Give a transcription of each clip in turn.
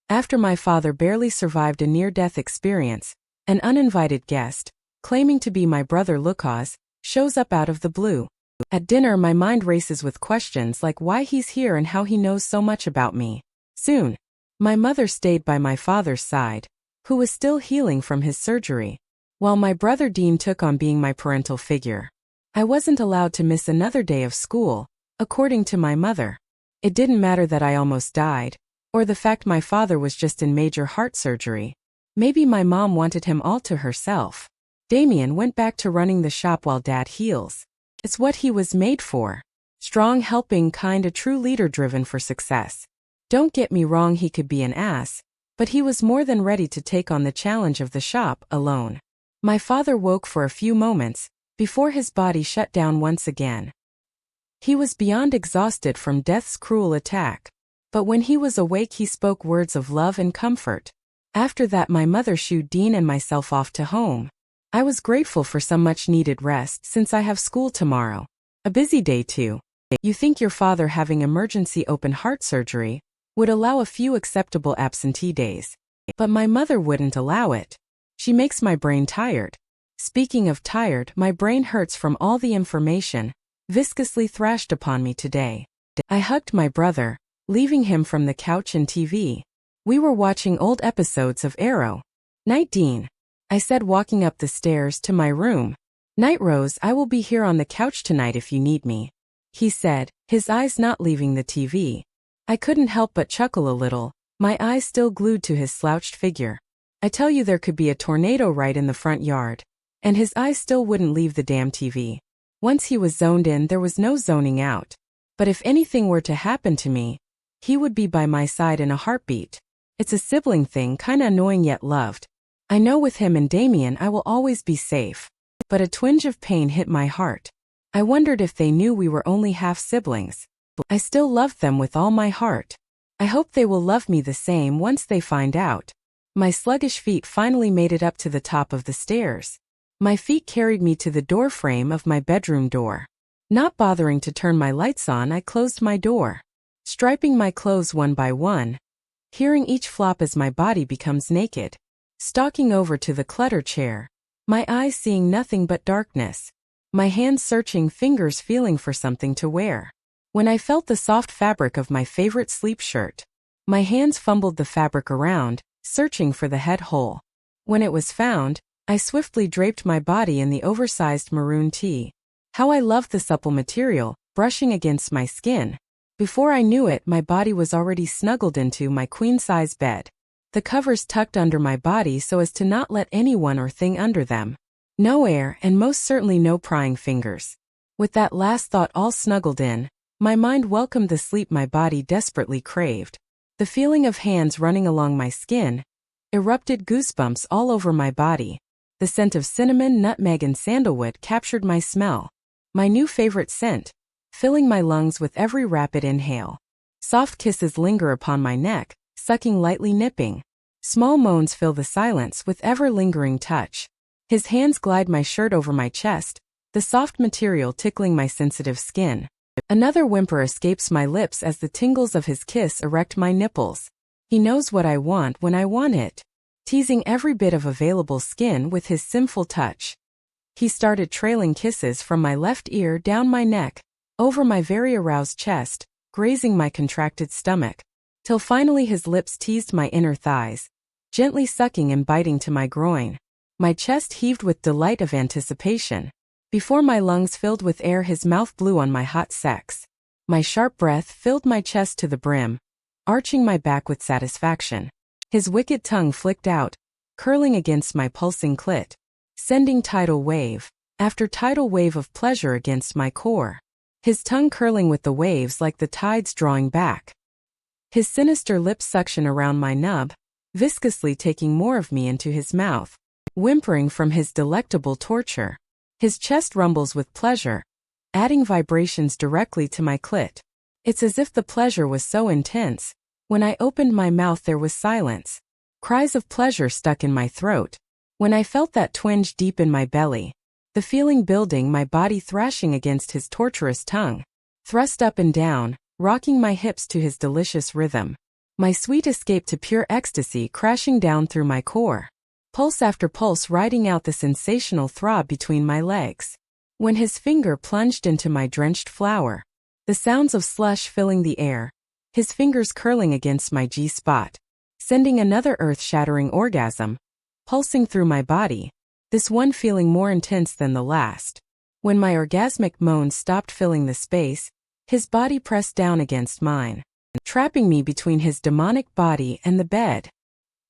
After my father barely survived a near-death experience, an uninvited guest, claiming to be my brother Lucas, shows up out of the blue. At dinner my mind races with questions like why he's here and how he knows so much about me. Soon, my mother stayed by my father's side, who was still healing from his surgery, while my brother Dean took on being my parental figure. I wasn't allowed to miss another day of school, according to my mother. It didn't matter that I almost died, or the fact my father was just in major heart surgery. Maybe my mom wanted him all to herself. Damien went back to running the shop while Dad heals. It's what he was made for. Strong, helping, kind, a true leader driven for success. Don't get me wrong, he could be an ass, but he was more than ready to take on the challenge of the shop alone. My father woke for a few moments, before his body shut down once again. He was beyond exhausted from death's cruel attack. But when he was awake he spoke words of love and comfort. After that my mother shooed Dean and myself off to home. I was grateful for some much-needed rest since I have school tomorrow. A busy day too. You think your father having emergency open heart surgery would allow a few acceptable absentee days. But my mother wouldn't allow it. She makes my brain tired. Speaking of tired, my brain hurts from all the information viscously thrashed upon me today. I hugged my brother, leaving him from the couch and TV. We were watching old episodes of Arrow. "Night, Dean," I said, walking up the stairs to my room. "Night, Rose, I will be here on the couch tonight if you need me," he said, his eyes not leaving the TV. I couldn't help but chuckle a little, my eyes still glued to his slouched figure. I tell you, there could be a tornado right in the front yard, and his eyes still wouldn't leave the damn TV. Once he was zoned in, there was no zoning out. But if anything were to happen to me, he would be by my side in a heartbeat. It's a sibling thing, kinda annoying yet loved. I know with him and Damien I will always be safe. But a twinge of pain hit my heart. I wondered if they knew we were only half siblings. I still loved them with all my heart. I hope they will love me the same once they find out. My sluggish feet finally made it up to the top of the stairs. My feet carried me to the door frame of my bedroom door. Not bothering to turn my lights on, I closed my door, striping my clothes one by one, hearing each flop as my body becomes naked. Stalking over to the clutter chair, my eyes seeing nothing but darkness, my hands searching, fingers feeling for something to wear. When I felt the soft fabric of my favorite sleep shirt, my hands fumbled the fabric around, searching for the head hole. When it was found, I swiftly draped my body in the oversized maroon tee. How I loved the supple material, brushing against my skin. Before I knew it, my body was already snuggled into my queen-size bed. The covers tucked under my body so as to not let anyone or thing under them. No air, and most certainly no prying fingers. With that last thought all snuggled in, my mind welcomed the sleep my body desperately craved. The feeling of hands running along my skin erupted, goosebumps all over my body. The scent of cinnamon, nutmeg, and sandalwood captured my smell. My new favorite scent, filling my lungs with every rapid inhale. Soft kisses linger upon my neck, sucking lightly, nipping. Small moans fill the silence with ever-lingering touch. His hands glide my shirt over my chest, the soft material tickling my sensitive skin. Another whimper escapes my lips as the tingles of his kiss erect my nipples. He knows what I want when I want it, teasing every bit of available skin with his sinful touch. He started trailing kisses from my left ear down my neck, over my very aroused chest, grazing my contracted stomach, till finally his lips teased my inner thighs, gently sucking and biting to my groin. My chest heaved with delight of anticipation. Before my lungs filled with air, his mouth blew on my hot sex. My sharp breath filled my chest to the brim, arching my back with satisfaction. His wicked tongue flicked out, curling against my pulsing clit, sending tidal wave after tidal wave of pleasure against my core. His tongue curling with the waves like the tides drawing back. His sinister lips suction around my nub, viscously taking more of me into his mouth, whimpering from his delectable torture. His chest rumbles with pleasure, adding vibrations directly to my clit. It's as if the pleasure was so intense. When I opened my mouth there was silence. Cries of pleasure stuck in my throat. When I felt that twinge deep in my belly, the feeling building, my body thrashing against his torturous tongue, thrust up and down, rocking my hips to his delicious rhythm. My sweet escape to pure ecstasy crashing down through my core. Pulse after pulse riding out the sensational throb between my legs. When his finger plunged into my drenched flower. The sounds of slush filling the air. His fingers curling against my G-spot. Sending another earth-shattering orgasm. Pulsing through my body. This one feeling more intense than the last. When my orgasmic moans stopped filling the space, his body pressed down against mine, trapping me between his demonic body and the bed.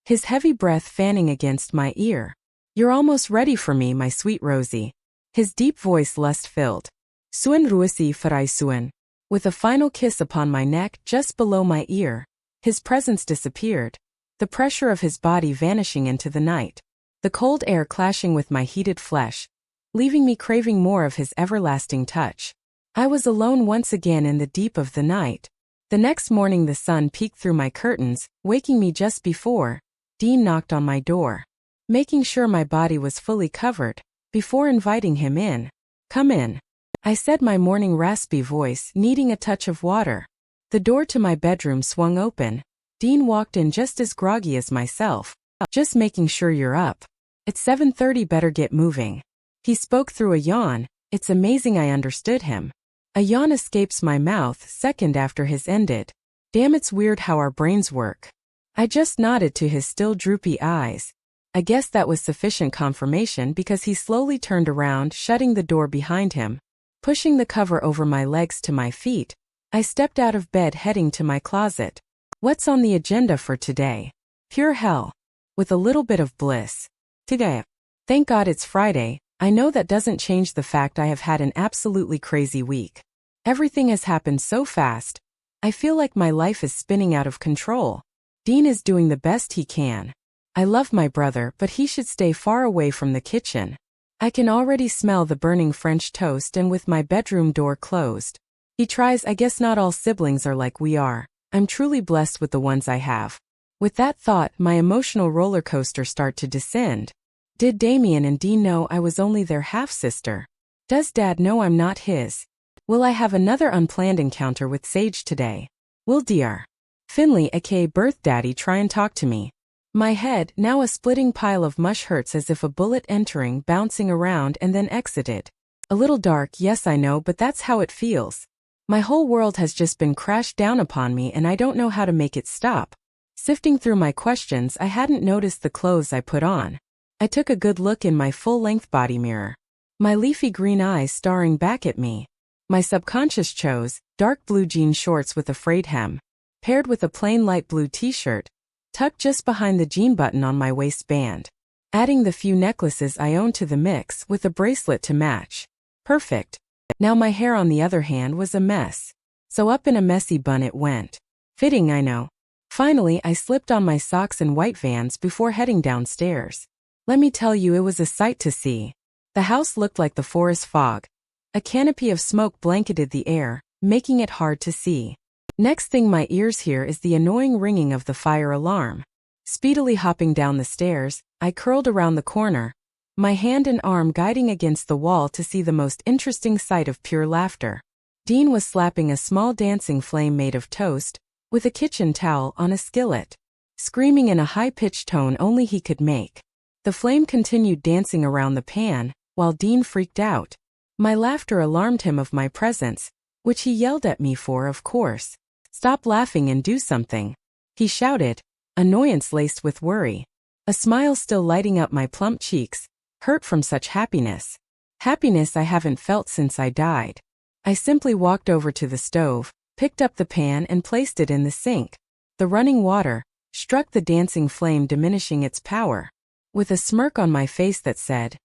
His heavy breath fanning against my ear. You're almost ready for me, my sweet Rosie. His deep voice lust-filled. Suen ruisi farai suen. With a final kiss upon my neck just below my ear, his presence disappeared, the pressure of his body vanishing into the night, the cold air clashing with my heated flesh, leaving me craving more of his everlasting touch. I was alone once again in the deep of the night. The next morning the sun peeked through my curtains, waking me just before Dean knocked on my door, making sure my body was fully covered, before inviting him in. Come in, I said, my morning raspy voice needing a touch of water. The door to my bedroom swung open. Dean walked in just as groggy as myself. Just making sure you're up. It's 7:30, better get moving. He spoke through a yawn. It's amazing I understood him. A yawn escapes my mouth second after his ended. Damn, it's weird how our brains work. I just nodded to his still droopy eyes. I guess that was sufficient confirmation because he slowly turned around, shutting the door behind him. Pushing the cover over my legs to my feet, I stepped out of bed heading to my closet. What's on the agenda for today? Pure hell. With a little bit of bliss. Today. Thank God it's Friday. I know that doesn't change the fact I have had an absolutely crazy week. Everything has happened so fast. I feel like my life is spinning out of control. Dean is doing the best he can. I love my brother, but he should stay far away from the kitchen. I can already smell the burning French toast, and with my bedroom door closed. He tries. I guess not all siblings are like we are. I'm truly blessed with the ones I have. With that thought, my emotional roller coaster start to descend. Did Damien and Dean know I was only their half-sister? Does Dad know I'm not his? Will I have another unplanned encounter with Sage today? Will Dr. Finley, aka Birth Daddy, try and talk to me? My head, now a splitting pile of mush, hurts as if a bullet entering, bouncing around and then exited. A little dark, yes I know, but that's how it feels. My whole world has just been crashed down upon me and I don't know how to make it stop. Sifting through my questions, I hadn't noticed the clothes I put on. I took a good look in my full-length body mirror. My leafy green eyes staring back at me. My subconscious chose dark blue jean shorts with a frayed hem, paired with a plain light blue t-shirt, tucked just behind the jean button on my waistband. Adding the few necklaces I own to the mix with a bracelet to match. Perfect. Now my hair, on the other hand, was a mess. So up in a messy bun it went. Fitting, I know. Finally, I slipped on my socks and white Vans before heading downstairs. Let me tell you, it was a sight to see. The house looked like the forest fog. A canopy of smoke blanketed the air, making it hard to see. Next thing my ears hear is the annoying ringing of the fire alarm. Speedily hopping down the stairs, I curled around the corner, my hand and arm guiding against the wall to see the most interesting sight of pure laughter. Dean was slapping a small dancing flame made of toast, with a kitchen towel on a skillet, screaming in a high-pitched tone only he could make. The flame continued dancing around the pan, while Dean freaked out. My laughter alarmed him of my presence, which he yelled at me for, of course. Stop laughing and do something, he shouted, annoyance laced with worry. A smile still lighting up my plump cheeks, hurt from such happiness. Happiness I haven't felt since I died. I simply walked over to the stove, picked up the pan and placed it in the sink. The running water struck the dancing flame, diminishing its power. With a smirk on my face that said,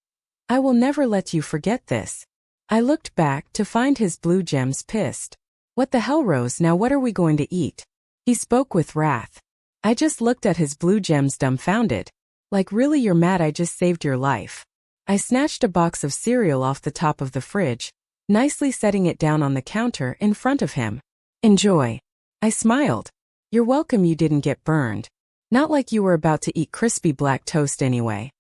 I will never let you forget this. I looked back to find his blue gems pissed. What the hell, Rose, now what are we going to eat? He spoke with wrath. I just looked at his blue gems dumbfounded. Like, really, you're mad I just saved your life? I snatched a box of cereal off the top of the fridge, nicely setting it down on the counter in front of him. Enjoy. I smiled. You're welcome, you didn't get burned. Not like you were about to eat crispy black toast anyway.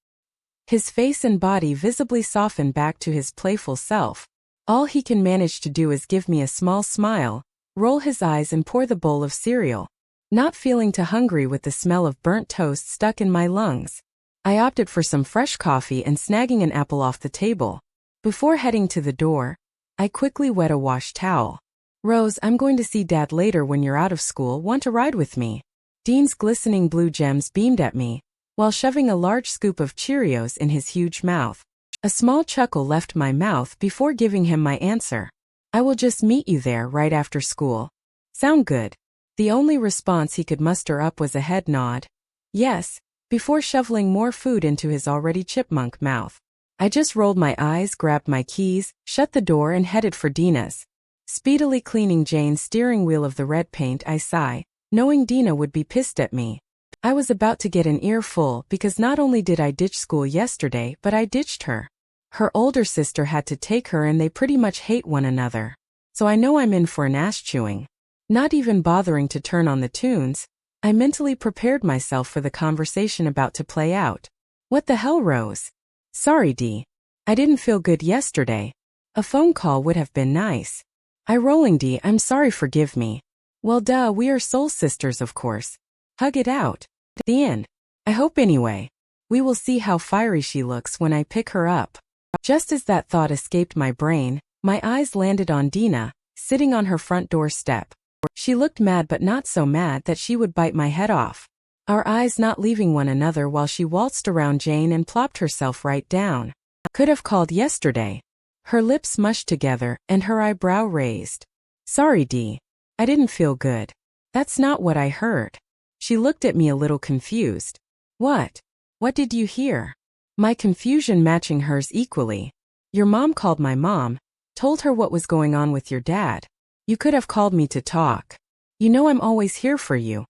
His face and body visibly softened back to his playful self. All he can manage to do is give me a small smile, roll his eyes and pour the bowl of cereal. not feeling too hungry with the smell of burnt toast stuck in my lungs. I opted for some fresh coffee and snagging an apple off the table. Before heading to the door, I quickly wet a wash towel. Rose, I'm going to see Dad later when you're out of school. Want to ride with me? Dean's glistening blue gems beamed at me, while shoving a large scoop of Cheerios in his huge mouth. A small chuckle left my mouth before giving him my answer. I will just meet you there right after school. Sound good? The only response he could muster up was a head nod. Yes, before shoveling more food into his already chipmunk mouth. I just rolled my eyes, grabbed my keys, shut the door and headed for Dina's. Speedily cleaning Jane's steering wheel of the red paint, I sigh, knowing Dina would be pissed at me. I was about to get an earful because not only did I ditch school yesterday, but I ditched her. Her older sister had to take her and they pretty much hate one another. So I know I'm in for an ass chewing. Not even bothering to turn on the tunes, I mentally prepared myself for the conversation about to play out. What the hell, Rose? Sorry, Dee. I didn't feel good yesterday. A phone call would have been nice. I rolling, Dee, I'm sorry, forgive me. Well, duh, we are soul sisters, of course. Hug it out. The end. I hope anyway. We will see how fiery she looks when I pick her up. Just as that thought escaped my brain, my eyes landed on Dina, sitting on her front doorstep. She looked mad, but not so mad that she would bite my head off. Our eyes not leaving one another while she waltzed around Jane and plopped herself right down. Could have called yesterday. Her lips mushed together and her eyebrow raised. Sorry, Dee. I didn't feel good. That's not what I heard. She looked at me a little confused. What? What did you hear? My confusion matching hers equally. Your mom called my mom, told her what was going on with your dad. You could have called me to talk. You know I'm always here for you.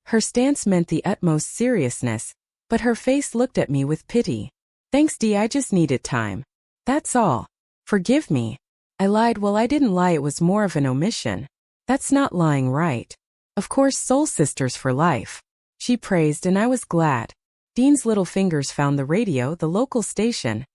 Her stance meant the utmost seriousness, but her face looked at me with pity. Thanks, Dee, I just needed time. That's all. Forgive me. I lied. Well, I didn't lie, it was more of an omission. That's not lying, right? Of course, soul sisters for life. She praised and I was glad. Dean's little fingers found the radio, the local station,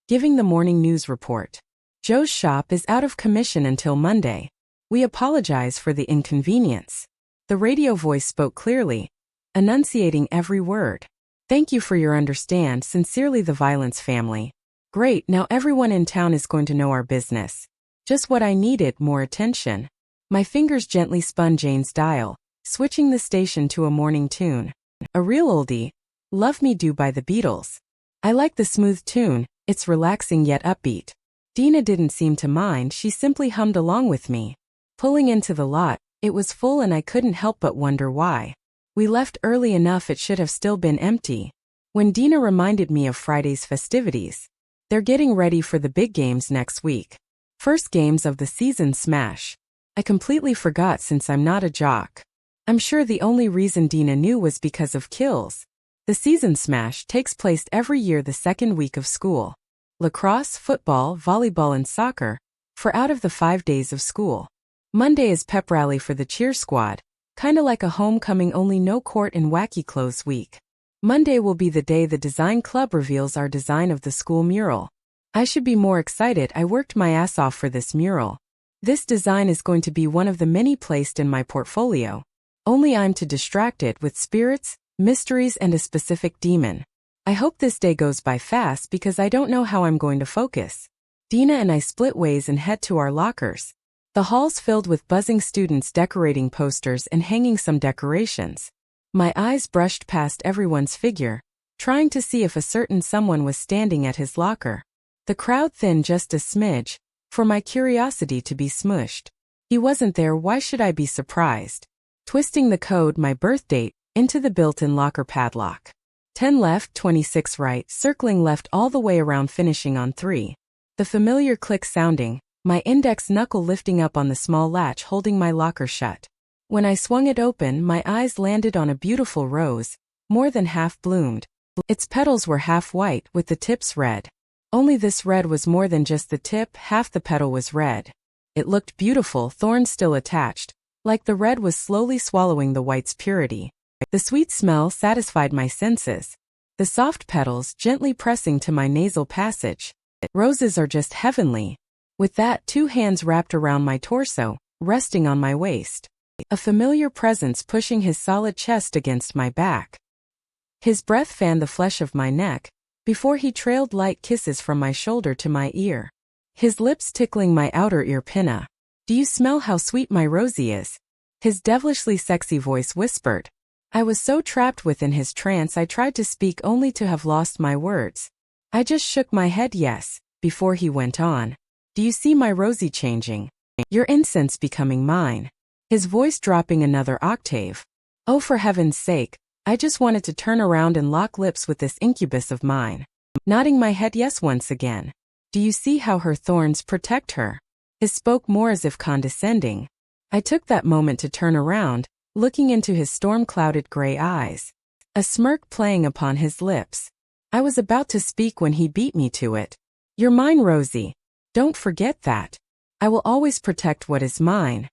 giving the morning news report. Joe's shop is out of commission until Monday. We apologize for the inconvenience. The radio voice spoke clearly, enunciating every word. Thank you for your understand. Sincerely, the Violence family. Great, now everyone in town is going to know our business. Just what I needed, more attention. My fingers gently spun Jane's dial, switching the station to a morning tune. A real oldie, Love Me Do by the Beatles. I like the smooth tune, it's relaxing yet upbeat. Dina didn't seem to mind, she simply hummed along with me. Pulling into the lot, it was full and I couldn't help but wonder why. We left early enough, it should have still been empty. When Dina reminded me of Friday's festivities. They're getting ready for the big games next week. First games of the season smash. I completely forgot since I'm not a jock. I'm sure the only reason Dina knew was because of Kills. The season smash takes place every year the second week of school. Lacrosse, football, volleyball and soccer, for out of the 5 days of school. Monday is pep rally for the cheer squad, kinda like a homecoming, only no court and wacky clothes week. Monday will be the day the design club reveals our design of the school mural. I should be more excited, I worked my ass off for this mural. This design is going to be one of the many placed in my portfolio. Only I'm too distracted with spirits, mysteries and a specific demon. I hope this day goes by fast because I don't know how I'm going to focus. Dina and I split ways and head to our lockers. The hall's filled with buzzing students decorating posters and hanging some decorations. My eyes brushed past everyone's figure, trying to see if a certain someone was standing at his locker. The crowd thinned just a smidge, for my curiosity to be smushed. He wasn't there, why should I be surprised? Twisting the code, my birth date, into the built-in locker padlock. 10 left, 26 right, circling left all the way around, finishing on 3. The familiar click sounding, my index knuckle lifting up on the small latch holding my locker shut. When I swung it open, my eyes landed on a beautiful rose, more than half bloomed. Its petals were half white with the tips red. Only this red was more than just the tip, half the petal was red. It looked beautiful, thorns still attached, like the red was slowly swallowing the white's purity. The sweet smell satisfied my senses. The soft petals gently pressing to my nasal passage. Roses are just heavenly. With that, 2 hands wrapped around my torso, resting on my waist. a familiar presence pushing his solid chest against my back. His breath fanned the flesh of my neck, before he trailed light kisses from my shoulder to my ear. His lips tickling my outer ear pinna. "Do you smell how sweet my Rosie is?" His devilishly sexy voice whispered. I was so trapped within his trance I tried to speak only to have lost my words. I just shook my head yes, before he went on. "Do you see my Rosie changing? Your incense becoming mine." His voice dropping another octave. Oh, for heaven's sake, I just wanted to turn around and lock lips with this incubus of mine. Nodding my head yes once again. "Do you see how her thorns protect her?" He spoke more as if condescending. I took that moment to turn around, looking into his storm-clouded gray eyes. A smirk playing upon his lips. I was about to speak when he beat me to it. "You're mine, Rosie. Don't forget that. I will always protect what is mine,"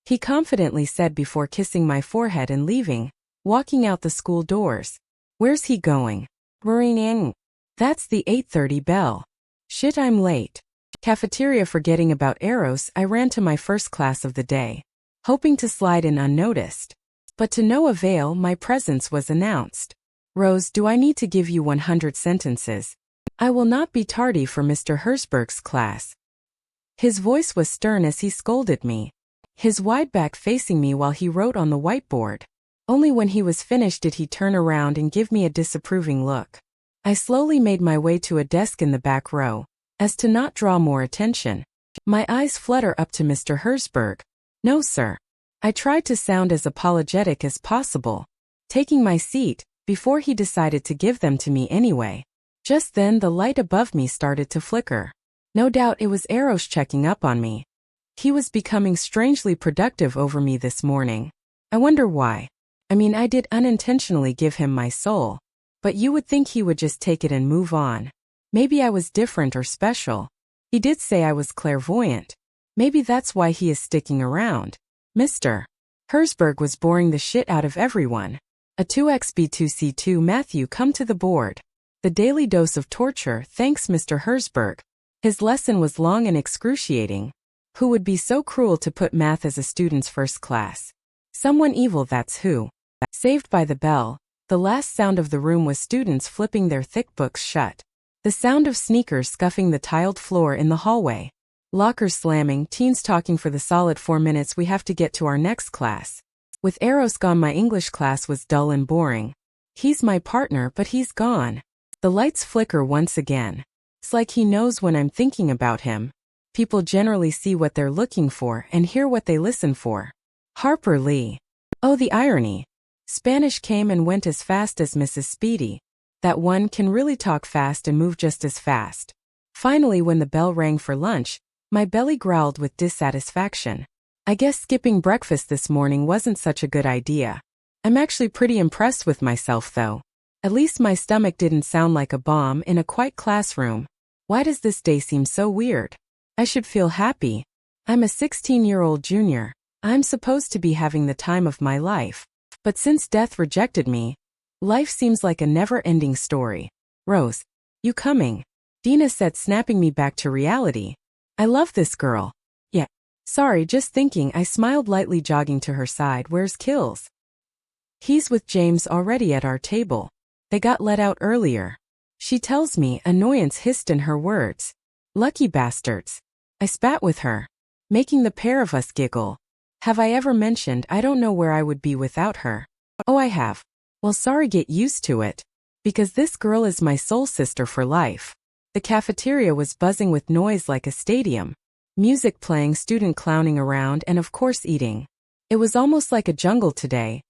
he confidently said before kissing my forehead and leaving, walking out the school doors. Where's he going? Ring. That's the 8:30 bell. Shit, I'm late. Cafeteria forgetting about Eros, I ran to my first class of the day, hoping to slide in unnoticed. But to no avail, my presence was announced. "Rose, do I need to give you 100 sentences? I will not be tardy for Mr. Herzberg's class." His voice was stern as he scolded me, his wide back facing me while he wrote on the whiteboard. Only when he was finished did he turn around and give me a disapproving look. I slowly made my way to a desk in the back row, as to not draw more attention. My eyes flutter up to Mr. Herzberg. "No, sir." I tried to sound as apologetic as possible, taking my seat, before he decided to give them to me anyway. Just then the light above me started to flicker. No doubt it was Eros checking up on me. He was becoming strangely productive over me this morning. I wonder why. I mean, I did unintentionally give him my soul, but you would think he would just take it and move on. Maybe I was different or special. He did say I was clairvoyant. Maybe that's why he is sticking around. Mr. Herzberg was boring the shit out of everyone. A 2xb2c2 Matthew, come to the board. The daily dose of torture, thanks Mr. Herzberg. His lesson was long and excruciating. Who would be so cruel to put math as a student's first class? Someone evil, that's who. Saved by the bell. The last sound of the room was students flipping their thick books shut. The sound of sneakers scuffing the tiled floor in the hallway. Lockers slamming, teens talking for the solid 4 minutes we have to get to our next class. With Eros gone, my English class was dull and boring. He's my partner, but he's gone. The lights flicker once again. It's like he knows when I'm thinking about him. People generally see what they're looking for and hear what they listen for. Harper Lee. Oh, the irony. Spanish came and went as fast as Mrs. Speedy. That one can really talk fast and move just as fast. Finally, when the bell rang for lunch, my belly growled with dissatisfaction. I guess skipping breakfast this morning wasn't such a good idea. I'm actually pretty impressed with myself though. At least my stomach didn't sound like a bomb in a quiet classroom. Why does this day seem so weird? I should feel happy. I'm a 16-year-old junior. I'm supposed to be having the time of my life. But since death rejected me, life seems like a never-ending story. Rose, you coming? Dina said, snapping me back to reality. I love this girl. Yeah. Sorry, just thinking. I smiled lightly, jogging to her side. Where's Kills? He's with James already at our table. They got let out earlier. She tells me, annoyance hissed in her words. Lucky bastards. I spat with her, making the pair of us giggle. Have I ever mentioned I don't know where I would be without her? Oh, I have. Well, sorry, get used to it. Because this girl is my soul sister for life. The cafeteria was buzzing with noise like a stadium. Music playing, student clowning around, and of course eating. It was almost like a jungle today.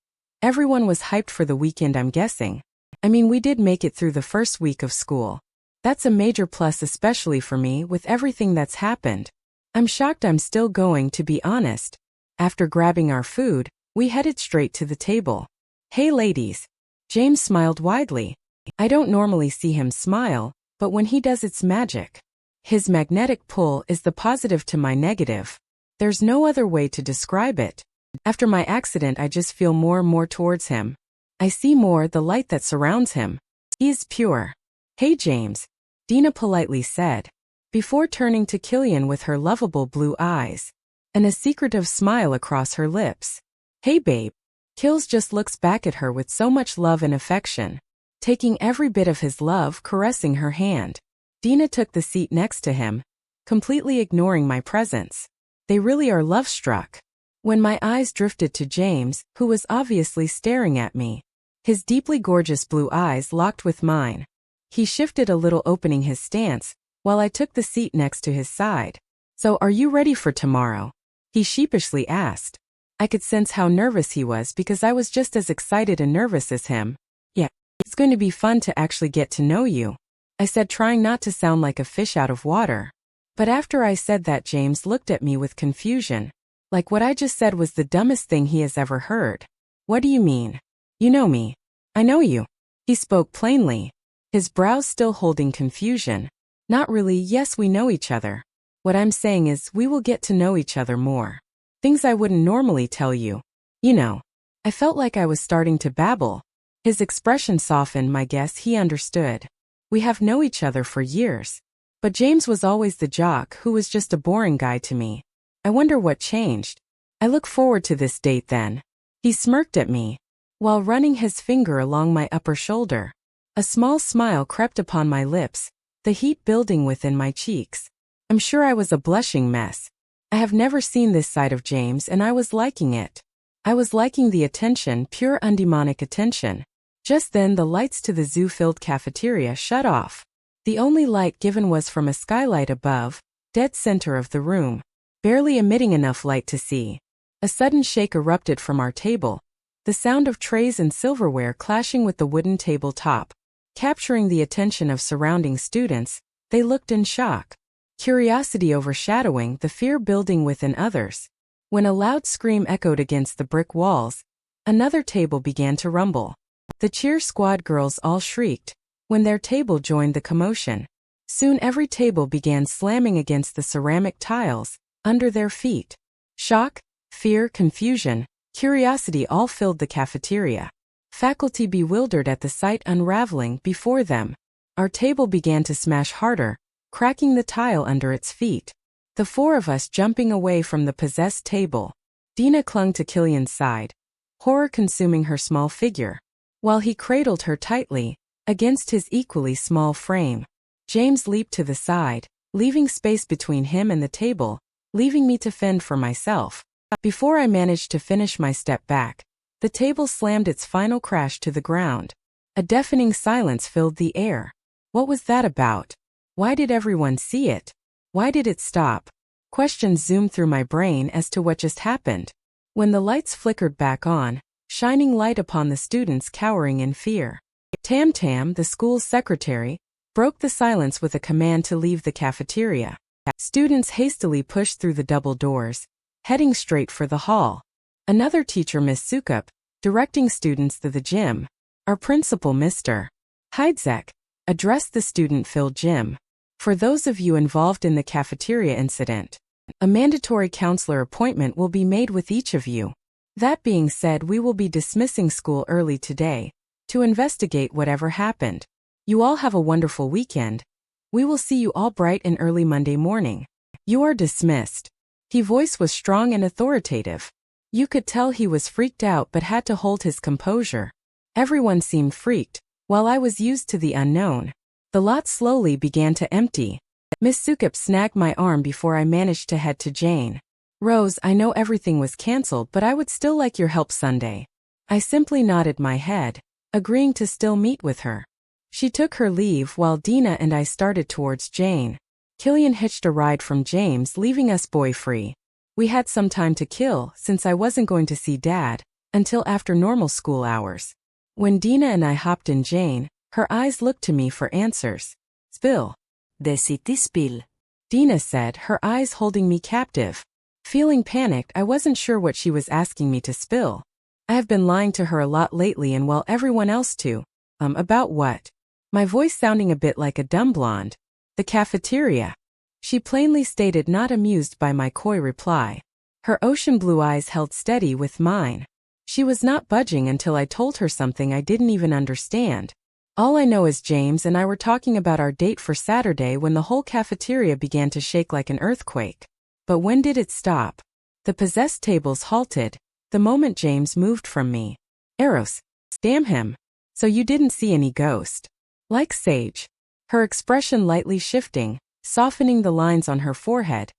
Everyone was hyped for the weekend, I'm guessing. I mean, we did make it through the first week of school. That's a major plus, especially for me with everything that's happened. I'm shocked I'm still going, to be honest. After grabbing our food, we headed straight to the table. Hey ladies. James smiled widely. I don't normally see him smile, but when he does, it's magic. His magnetic pull is the positive to my negative. There's no other way to describe it. After my accident, I just feel more and more towards him. I see more the light that surrounds him. He is pure. Hey James, Dina politely said, before turning to Killian with her lovable blue eyes. and a secretive smile across her lips. "Hey babe." Kills just looks back at her with so much love and affection, taking every bit of his love, caressing her hand. Dina took the seat next to him, completely ignoring my presence. They really are love-struck. When my eyes drifted to James, who was obviously staring at me, his deeply gorgeous blue eyes locked with mine. He shifted a little, opening his stance, while I took the seat next to his side. "So are you ready for tomorrow?" he sheepishly asked. I could sense how nervous he was because I was just as excited and nervous as him. "Yeah, it's going to be fun to actually get to know you," I said, trying not to sound like a fish out of water. But after I said that, James looked at me with confusion, like what I just said was the dumbest thing he has ever heard. "What do you mean? You know me." "I know you." He spoke plainly, his brows still holding confusion. "Not really. Yes, we know each other. What I'm saying is we will get to know each other more. Things I wouldn't normally tell you. You know." I felt like I was starting to babble. His expression softened. I guess he understood. We have known each other for years. But James was always the jock who was just a boring guy to me. I wonder what changed. "I look forward to this date then." He smirked at me, while running his finger along my upper shoulder. A small smile crept upon my lips, the heat building within my cheeks. I'm sure I was a blushing mess. I have never seen this side of James, and I was liking it. I was liking the attention, pure undemonic attention. Just then the lights to the zoo-filled cafeteria shut off. The only light given was from a skylight above, dead center of the room, barely emitting enough light to see. A sudden shake erupted from our table, the sound of trays and silverware clashing with the wooden tabletop. Capturing the attention of surrounding students, they looked in shock, curiosity overshadowing the fear building within others. When a loud scream echoed against the brick walls, another table began to rumble. The cheer squad girls all shrieked when their table joined the commotion. Soon every table began slamming against the ceramic tiles under their feet. Shock, fear, confusion, curiosity all filled the cafeteria. Faculty bewildered at the sight unraveling before them. Our table began to smash harder, cracking the tile under its feet. The four of us jumping away from the possessed table. Dina clung to Killian's side, horror consuming her small figure, while he cradled her tightly against his equally small frame. James leaped to the side, leaving space between him and the table, leaving me to fend for myself. Before I managed to finish my step back, the table slammed its final crash to the ground. A deafening silence filled the air. What was that about? Why did everyone see it? Why did it stop? Questions zoomed through my brain as to what just happened. When the lights flickered back on, shining light upon the students cowering in fear, Tam Tam, the school's secretary, broke the silence with a command to leave the cafeteria. Students hastily pushed through the double doors, heading straight for the hall. Another teacher, Miss Sukup, directing students to the gym. Our principal, Mr. Heidzek, addressed the student-filled gym. For those of you involved in the cafeteria incident, a mandatory counselor appointment will be made with each of you. That being said, we will be dismissing school early today to investigate whatever happened. You all have a wonderful weekend. We will see you all bright and early Monday morning. You are dismissed. His voice was strong and authoritative. You could tell he was freaked out but had to hold his composure. Everyone seemed freaked, while I was used to the unknown. The lot slowly began to empty. Miss Sukup snagged my arm before I managed to head to Jane. "Rose, I know everything was cancelled, but I would still like your help Sunday." I simply nodded my head, agreeing to still meet with her. She took her leave while Dina and I started towards Jane. Killian hitched a ride from James, leaving us boy-free. We had some time to kill since I wasn't going to see Dad until after normal school hours. When Dina and I hopped in Jane, her eyes looked to me for answers. "Spill." The city spill. Dina said, her eyes holding me captive. Feeling panicked, I wasn't sure what she was asking me to spill. I have been lying to her a lot lately, and well, everyone else too. About what? My voice sounding a bit like a dumb blonde. "The cafeteria." She plainly stated, not amused by my coy reply. Her ocean blue eyes held steady with mine. She was not budging until I told her something I didn't even understand. All I know is James and I were talking about our date for Saturday when the whole cafeteria began to shake like an earthquake. But when did it stop? The possessed tables halted the moment James moved from me. Eros. Damn him. So you didn't see any ghost. Like Sage. Her expression lightly shifting, softening the lines on her forehead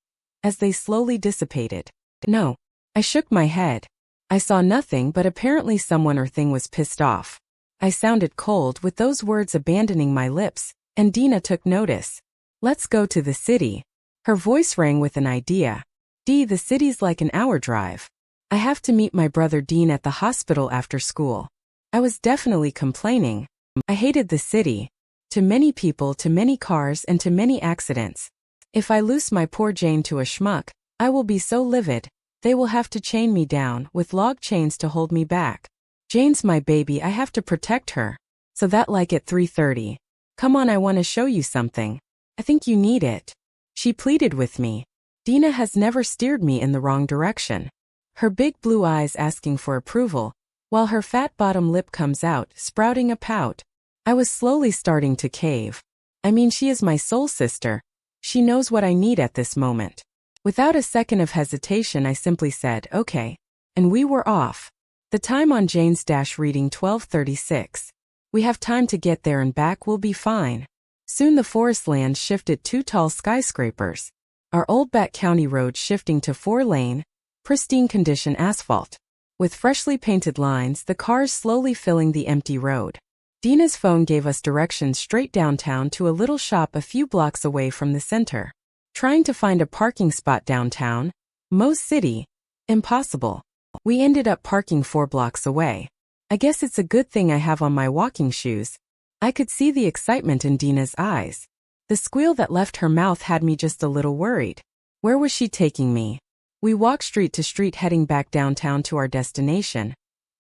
as they slowly dissipated. No. I shook my head. I saw nothing, but apparently someone or thing was pissed off. I sounded cold with those words abandoning my lips, and Dina took notice. Let's go to the city. Her voice rang with an idea. The city's like an hour drive. I have to meet my brother Dean at the hospital after school. I was definitely complaining. I hated the city. Too many people, too many cars, and too many accidents. If I lose my poor Jane to a schmuck, I will be so livid. They will have to chain me down with log chains to hold me back. Jane's my baby, I have to protect her. So that like at 3:30. Come on, I want to show you something. I think you need it. She pleaded with me. Dina has never steered me in the wrong direction. Her big blue eyes asking for approval, while her fat bottom lip comes out, sprouting a pout. I was slowly starting to cave. I mean, she is my soul sister. She knows what I need at this moment. Without a second of hesitation, I simply said, okay. And we were off. The time on Jane's dash reading 12:36. We have time to get there and back, we'll be fine. Soon the forest land shifted 2 tall skyscrapers. Our old back county road shifting to 4-lane, pristine condition asphalt. With freshly painted lines, the cars slowly filling the empty road. Dina's phone gave us directions straight downtown to a little shop a few blocks away from the center. Trying to find a parking spot downtown, Mo City, impossible. We ended up parking 4 blocks away. I guess it's a good thing I have on my walking shoes. I could see the excitement in Dina's eyes. The squeal that left her mouth had me just a little worried. Where was she taking me? We walked street to street heading back downtown to our destination.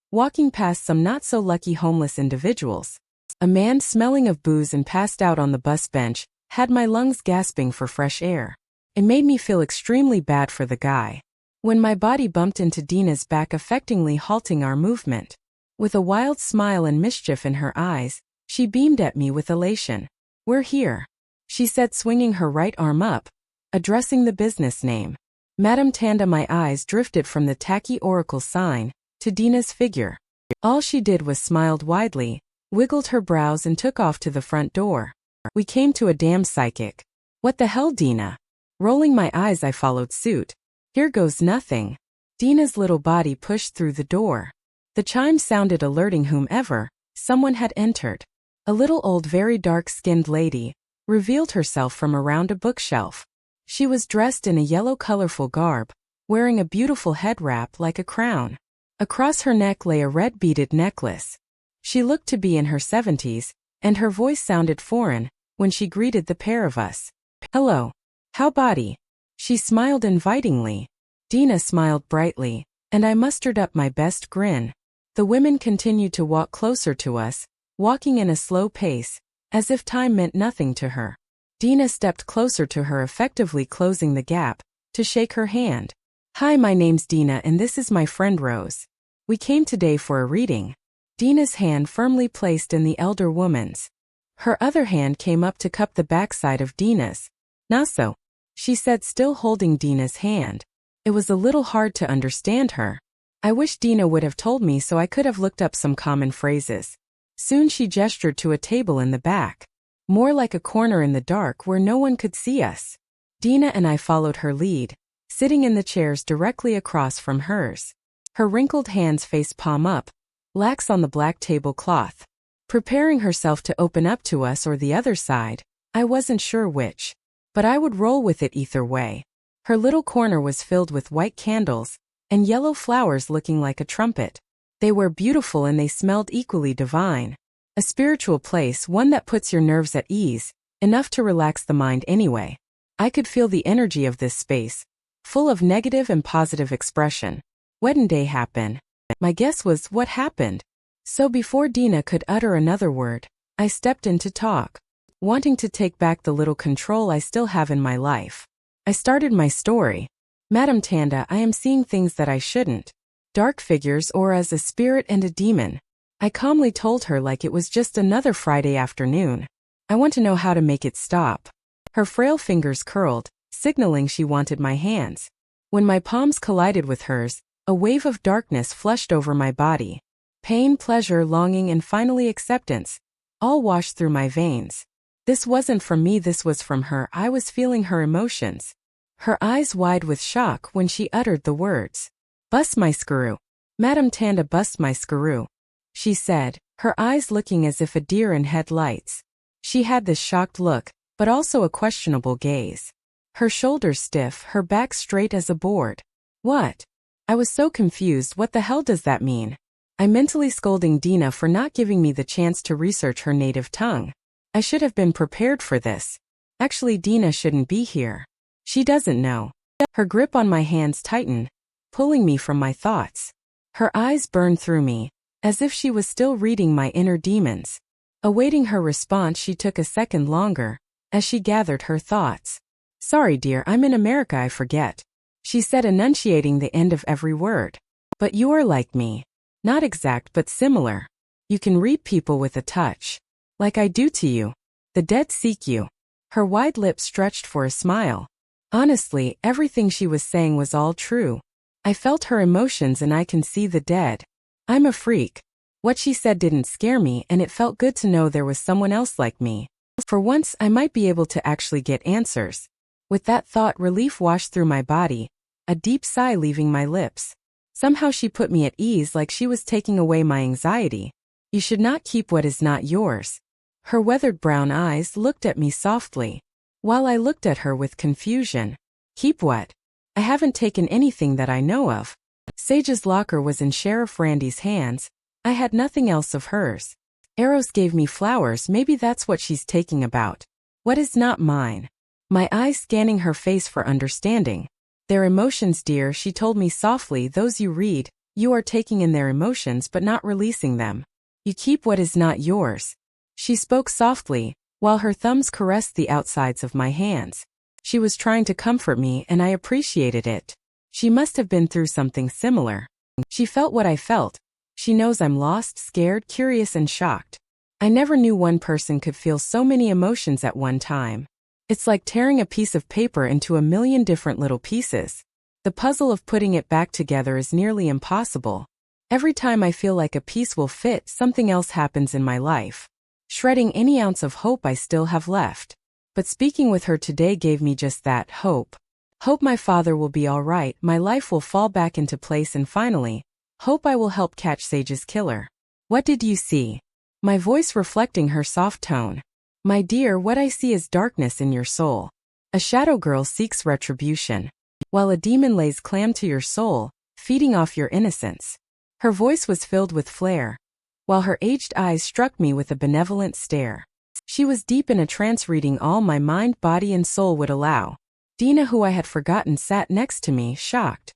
Walking past some not-so-lucky homeless individuals. A man smelling of booze and passed out on the bus bench had my lungs gasping for fresh air. It made me feel extremely bad for the guy. When my body bumped into Dina's back, affectingly halting our movement. With a wild smile and mischief in her eyes, she beamed at me with elation. We're here, she said, swinging her right arm up, addressing the business name. Madame Tanda. My eyes drifted from the tacky oracle sign to Dina's figure. All she did was smiled widely, wiggled her brows and took off to the front door. We came to a damn psychic. What the hell, Dina? Rolling my eyes, I followed suit. Here goes nothing. Dina's little body pushed through the door. The chime sounded, alerting whomever someone had entered. A little old, very dark-skinned lady revealed herself from around a bookshelf. She was dressed in a yellow colorful garb, wearing a beautiful head wrap like a crown. Across her neck lay a red beaded necklace. She looked to be in her 70s, and her voice sounded foreign when she greeted the pair of us. Hello. How body? She smiled invitingly. Dina smiled brightly, and I mustered up my best grin. The women continued to walk closer to us, walking in a slow pace, as if time meant nothing to her. Dina stepped closer to her, effectively closing the gap, to shake her hand. Hi, my name's Dina and this is my friend Rose. We came today for a reading. Dina's hand firmly placed in the elder woman's. Her other hand came up to cup the backside of Dina's. Not so, she said, still holding Dina's hand. It was a little hard to understand her. I wish Dina would have told me so I could have looked up some common phrases. Soon she gestured to a table in the back. More like a corner in the dark where no one could see us. Dina and I followed her lead, sitting in the chairs directly across from hers. Her wrinkled hands face palm up, lax on the black tablecloth. Preparing herself to open up to us or the other side, I wasn't sure which. But I would roll with it either way. Her little corner was filled with white candles, and yellow flowers looking like a trumpet. They were beautiful and they smelled equally divine. A spiritual place, one that puts your nerves at ease, enough to relax the mind anyway. I could feel the energy of this space, full of negative and positive expression. Wedding day happened. My guess was, what happened? So before Dina could utter another word, I stepped in to talk, wanting to take back the little control I still have in my life. I started my story. Madame Tanda, I am seeing things that I shouldn't. Dark figures or as a spirit and a demon. I calmly told her like it was just another Friday afternoon. I want to know how to make it stop. Her frail fingers curled, signaling she wanted my hands. When my palms collided with hers, a wave of darkness flushed over my body. Pain, pleasure, longing, and finally acceptance, all washed through my veins. This wasn't from me, this was from her. I was feeling her emotions. Her eyes wide with shock when she uttered the words, "Bust my screw. Madame Tanda, bust my screw," she said, her eyes looking as if a deer in headlights. She had this shocked look, but also a questionable gaze. Her shoulders stiff, her back straight as a board. What? I was so confused. What the hell does that mean? I mentally scolding Dina for not giving me the chance to research her native tongue. I should have been prepared for this. Actually, Dina shouldn't be here. She doesn't know. Her grip on my hands tightened, pulling me from my thoughts. Her eyes burned through me, as if she was still reading my inner demons. Awaiting her response, she took a second longer, as she gathered her thoughts. "Sorry, dear, I'm in America, I forget," she said, enunciating the end of every word. "But you are like me. Not exact, but similar. You can read people with a touch. Like I do to you. The dead seek you." Her wide lips stretched for a smile. Honestly, everything she was saying was all true. I felt her emotions and I can see the dead. I'm a freak. What she said didn't scare me, and it felt good to know there was someone else like me. For once, I might be able to actually get answers. With that thought, relief washed through my body, a deep sigh leaving my lips. Somehow she put me at ease, like she was taking away my anxiety. "You should not keep what is not yours." Her weathered brown eyes looked at me softly, while I looked at her with confusion. "Keep what? I haven't taken anything that I know of." Sage's locker was in Sheriff Randy's hands. I had nothing else of hers. Eros gave me flowers, maybe that's what she's taking about. What is not mine? My eyes scanning her face for understanding. "Their emotions, dear," she told me softly. "Those you read, you are taking in their emotions but not releasing them. You keep what is not yours." She spoke softly, while her thumbs caressed the outsides of my hands. She was trying to comfort me, and I appreciated it. She must have been through something similar. She felt what I felt. She knows I'm lost, scared, curious, and shocked. I never knew one person could feel so many emotions at one time. It's like tearing a piece of paper into a million different little pieces. The puzzle of putting it back together is nearly impossible. Every time I feel like a piece will fit, something else happens in my life, shredding any ounce of hope I still have left. But speaking with her today gave me just that, hope. Hope my father will be all right, my life will fall back into place, and finally, hope I will help catch Sage's killer. "What did you see?" My voice reflecting her soft tone. "My dear, what I see is darkness in your soul. A shadow girl seeks retribution, while a demon lays claim to your soul, feeding off your innocence." Her voice was filled with flair, while her aged eyes struck me with a benevolent stare. She was deep in a trance, reading all my mind, body, and soul would allow. Dina, who I had forgotten, sat next to me, shocked.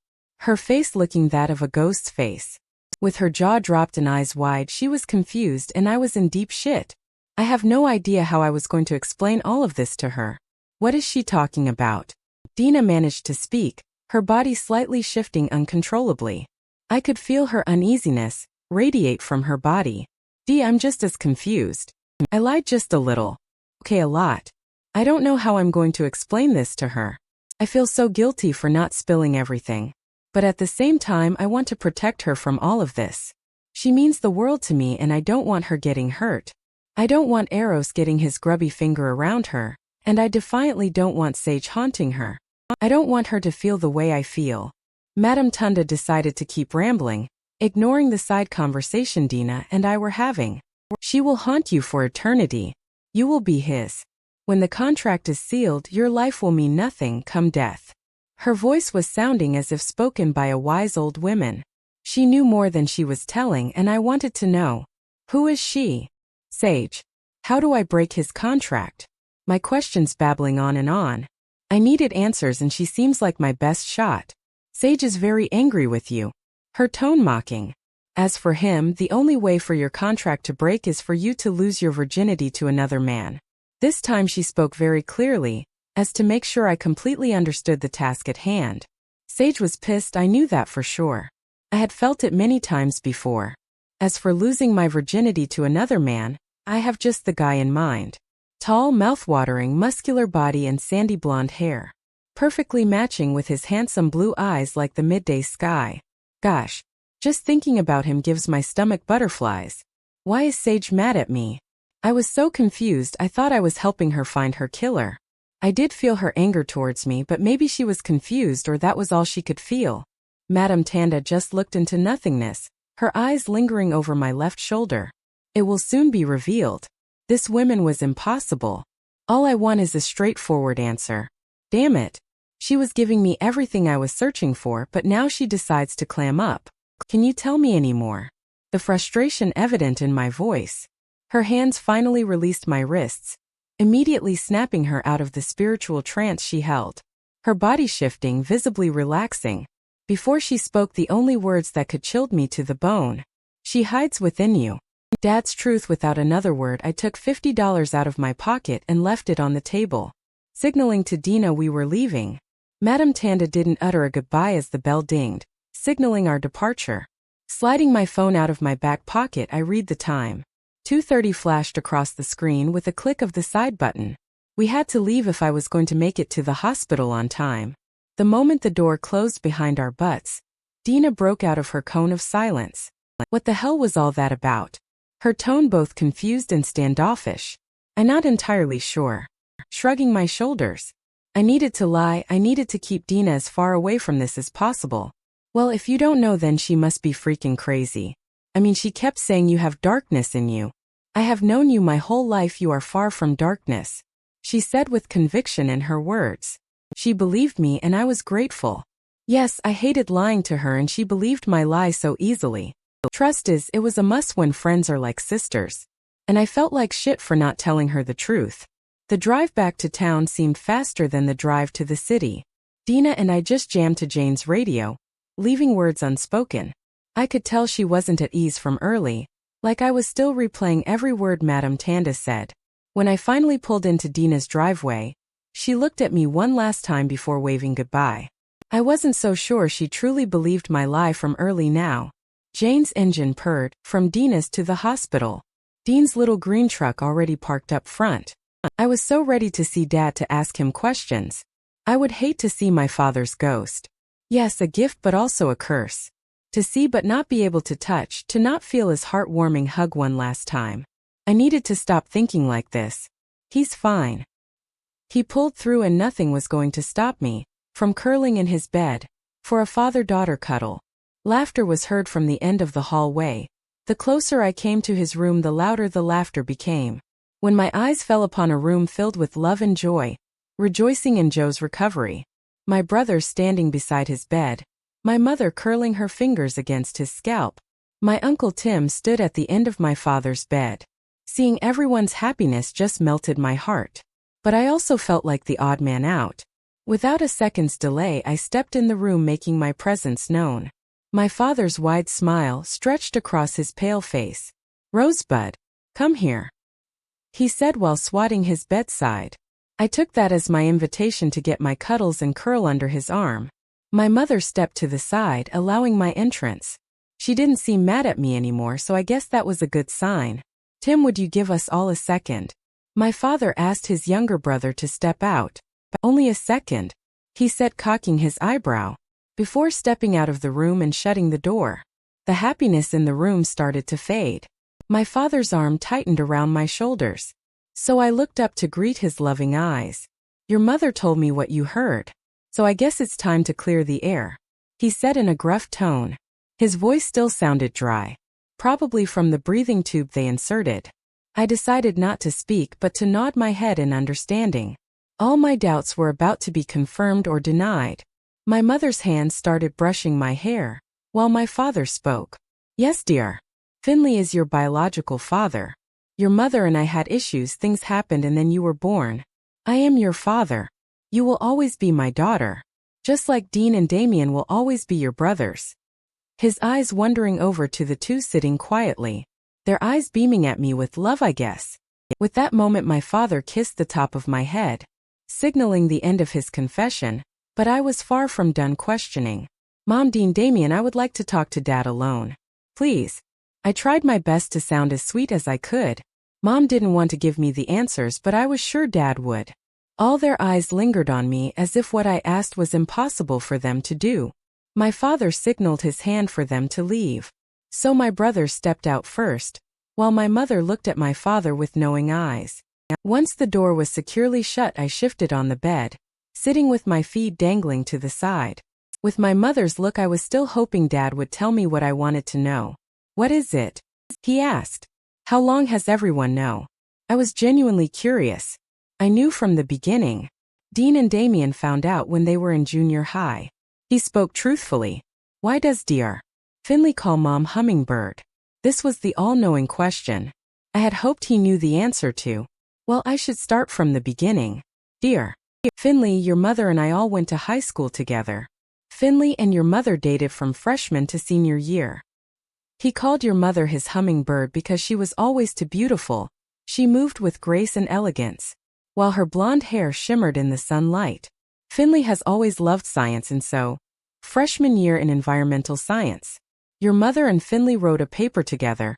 Her face looking that of a ghost's face. With her jaw dropped and eyes wide, she was confused, and I was in deep shit. I have no idea how I was going to explain all of this to her. What is she talking about? Dina managed to speak, her body slightly shifting uncontrollably. I could feel her uneasiness radiate from her body. I'm just as confused. I lied just a little. Okay, a lot. I don't know how I'm going to explain this to her. I feel so guilty for not spilling everything. But at the same time, I want to protect her from all of this. She means the world to me, and I don't want her getting hurt. I don't want Eros getting his grubby finger around her, and I defiantly don't want Sage haunting her. I don't want her to feel the way I feel. Madame Tunda decided to keep rambling, ignoring the side conversation Dina and I were having. "She will haunt you for eternity. You will be his. When the contract is sealed, your life will mean nothing come death." Her voice was sounding as if spoken by a wise old woman. She knew more than she was telling, and I wanted to know. Who is she? Sage. How do I break his contract? My questions babbling on and on. I needed answers, and she seems like my best shot. Sage is very angry with you. Her tone mocking. As for him, the only way for your contract to break is for you to lose your virginity to another man. This time she spoke very clearly, as to make sure I completely understood the task at hand. Sage was pissed, I knew that for sure. I had felt it many times before. As for losing my virginity to another man, I have just the guy in mind. Tall, mouth-watering, muscular body and sandy blonde hair. perfectly matching with his handsome blue eyes like the midday sky. Gosh, just thinking about him gives my stomach butterflies. Why is Sage mad at me? I was so confused I thought I was helping her find her killer. I did feel her anger towards me, but maybe she was confused or that was all she could feel. Madame Tanda just looked into nothingness, her eyes lingering over my left shoulder. It will soon be revealed. This woman was impossible. All I want is a straightforward answer. Damn it. She was giving me everything I was searching for, but now she decides to clam up. Can you tell me any more? The frustration evident in my voice. Her hands finally released my wrists, immediately snapping her out of the spiritual trance she held. Her body shifting, visibly relaxing. Before she spoke the only words that could chill me to the bone. She hides within you. Dad's truth. Without another word, I took $50 out of my pocket and left it on the table. Signaling to Dina we were leaving. Madame Tanda didn't utter a goodbye as the bell dinged, signaling our departure. Sliding my phone out of my back pocket, I read the time. 2:30 flashed across the screen with a click of the side button. We had to leave if I was going to make it to the hospital on time. The moment the door closed behind our butts, Dina broke out of her cone of silence. What the hell was all that about? Her tone both confused and standoffish. I'm not entirely sure. Shrugging my shoulders. I needed to lie. I needed to keep Dina as far away from this as possible. Well, if you don't know, then she must be freaking crazy. I mean, she kept saying you have darkness in you. I have known you my whole life. You are far from darkness. She said with conviction in her words. She believed me and I was grateful. Yes, I hated lying to her and she believed my lie so easily. Trust is, it was a must when friends are like sisters. And I felt like shit for not telling her the truth. The drive back to town seemed faster than the drive to the city. Dina and I just jammed to Jane's radio, leaving words unspoken. I could tell she wasn't at ease from early, like I was still replaying every word Madame Tanda said. When I finally pulled into Dina's driveway, she looked at me one last time before waving goodbye. I wasn't so sure she truly believed my lie from early now. Jane's engine purred, from Dina's to the hospital. Dean's little green truck already parked up front. I was so ready to see Dad to ask him questions. I would hate to see my father's ghost. Yes, a gift but also a curse. To see but not be able to touch, to not feel his heartwarming hug one last time. I needed to stop thinking like this. He's fine. He pulled through and nothing was going to stop me from curling in his bed for a father-daughter cuddle. Laughter was heard from the end of the hallway. The closer I came to his room, the louder the laughter became. When my eyes fell upon a room filled with love and joy, rejoicing in Joe's recovery. My brother standing beside his bed. My mother curling her fingers against his scalp. My Uncle Tim stood at the end of my father's bed. Seeing everyone's happiness just melted my heart. But I also felt like the odd man out. Without a second's delay, I stepped in the room, making my presence known. My father's wide smile stretched across his pale face. "Rosebud, come here," he said while swatting his bedside. I took that as my invitation to get my cuddles and curl under his arm. My mother stepped to the side, allowing my entrance. She didn't seem mad at me anymore, so I guess that was a good sign. "Tim, would you give us all a second?" My father asked his younger brother to step out. "Only a second," he said, cocking his eyebrow, before stepping out of the room and shutting the door. The happiness in the room started to fade. My father's arm tightened around my shoulders. So I looked up to greet his loving eyes. "Your mother told me what you heard. So I guess it's time to clear the air," he said in a gruff tone. His voice still sounded dry, probably from the breathing tube they inserted. I decided not to speak but to nod my head in understanding. All my doubts were about to be confirmed or denied. My mother's hands started brushing my hair, while my father spoke. "Yes, dear. Finley is your biological father. Your mother and I had issues, things happened, and then you were born. I am your father. You will always be my daughter. Just like Dean and Damien will always be your brothers." His eyes wandering over to the two sitting quietly. Their eyes beaming at me with love, I guess. With that moment my father kissed the top of my head, signaling the end of his confession, but I was far from done questioning. "Mom, Dean, Damien, I would like to talk to Dad alone. Please." I tried my best to sound as sweet as I could. Mom didn't want to give me the answers, but I was sure Dad would. All their eyes lingered on me as if what I asked was impossible for them to do. My father signaled his hand for them to leave. So my brother stepped out first, while my mother looked at my father with knowing eyes. Once the door was securely shut, I shifted on the bed, sitting with my feet dangling to the side. With my mother's look, I was still hoping Dad would tell me what I wanted to know. "What is it?" he asked. "How long has everyone known?" I was genuinely curious. I knew from the beginning. Dean and Damien found out when they were in junior high. He spoke truthfully. "Why does Dr. Finley call Mom Hummingbird?" This was the all-knowing question. I had hoped he knew the answer to. Well, I should start from the beginning. "Dr. Finley, your mother and I all went to high school together. Finley and your mother dated from freshman to senior year. He called your mother his hummingbird because she was always too beautiful. She moved with grace and elegance, while her blonde hair shimmered in the sunlight. Finley has always loved science, and so, freshman year in environmental science, your mother and Finley wrote a paper together.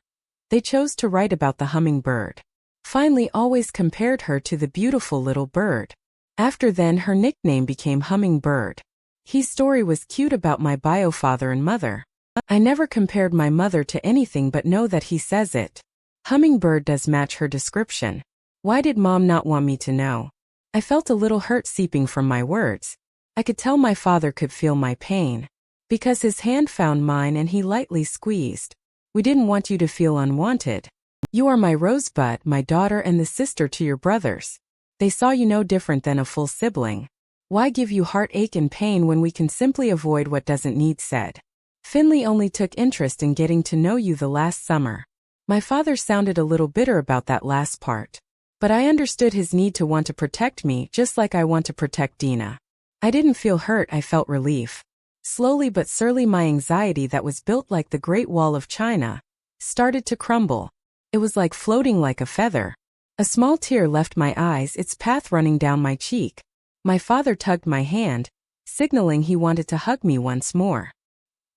They chose to write about the hummingbird. Finley always compared her to the beautiful little bird. After then, her nickname became Hummingbird. His story was cute about my bio father and mother. I never compared my mother to anything, but know that he says it. Hummingbird does match her description. Why did Mom not want me to know? I felt a little hurt seeping from my words. I could tell my father could feel my pain, because his hand found mine and he lightly squeezed. "We didn't want you to feel unwanted. You are my rosebud, my daughter, and the sister to your brothers. They saw you no different than a full sibling. Why give you heartache and pain when we can simply avoid what doesn't need said? Finley only took interest in getting to know you the last summer." My father sounded a little bitter about that last part. But I understood his need to want to protect me, just like I want to protect Dina. I didn't feel hurt, I felt relief. Slowly but surely, my anxiety that was built like the Great Wall of China started to crumble. It was like floating like a feather. A small tear left my eyes, its path running down my cheek. My father tugged my hand, signaling he wanted to hug me once more.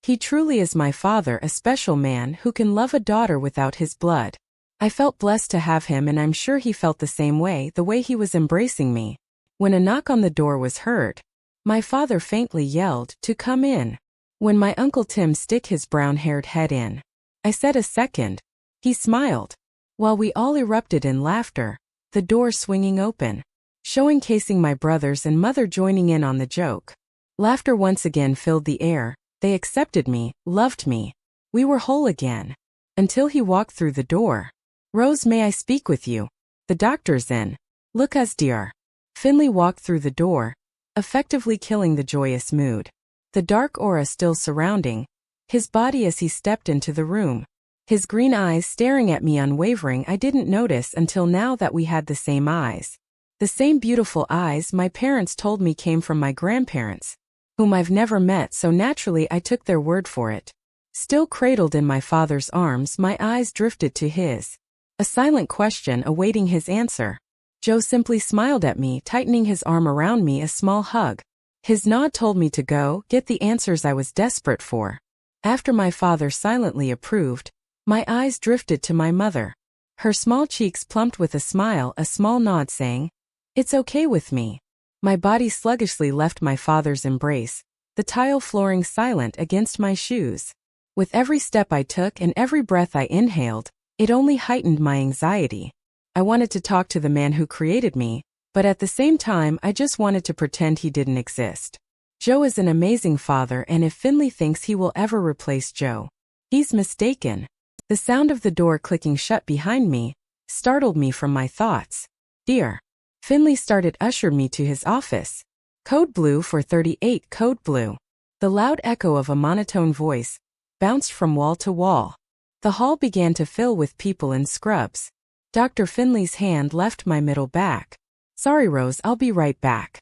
He truly is my father, a special man who can love a daughter without his blood. I felt blessed to have him, and I'm sure he felt the same way, the way he was embracing me. When a knock on the door was heard, my father faintly yelled to come in. When my Uncle Tim stick his brown-haired head in, I said, "A second." He smiled. While we all erupted in laughter, the door swinging open, showcasing my brothers and mother joining in on the joke. Laughter once again filled the air. They accepted me, loved me. We were whole again. Until he walked through the door. "Rose, may I speak with you? The doctor's in." "Look us, Dr. Finley walked through the door, effectively killing the joyous mood. The dark aura still surrounding his body as he stepped into the room. His green eyes staring at me unwavering. I didn't notice until now that we had the same eyes. The same beautiful eyes my parents told me came from my grandparents, whom I've never met, so naturally I took their word for it. Still cradled in my father's arms, my eyes drifted to his. A silent question awaiting his answer. Joe simply smiled at me, tightening his arm around me, a small hug. His nod told me to go get the answers I was desperate for. After my father silently approved, my eyes drifted to my mother. Her small cheeks plumped with a smile, a small nod saying, "It's okay with me." My body sluggishly left my father's embrace, the tile flooring silent against my shoes. With every step I took and every breath I inhaled, it only heightened my anxiety. I wanted to talk to the man who created me, but at the same time I just wanted to pretend he didn't exist. Joe is an amazing father, and if Finley thinks he will ever replace Joe, he's mistaken. The sound of the door clicking shut behind me startled me from my thoughts. "Dr. Finley started ushered me to his office. Code blue for 38, code blue." The loud echo of a monotone voice bounced from wall to wall. The hall began to fill with people in scrubs. Dr. Finley's hand left my middle back. "Sorry, Rose, I'll be right back,"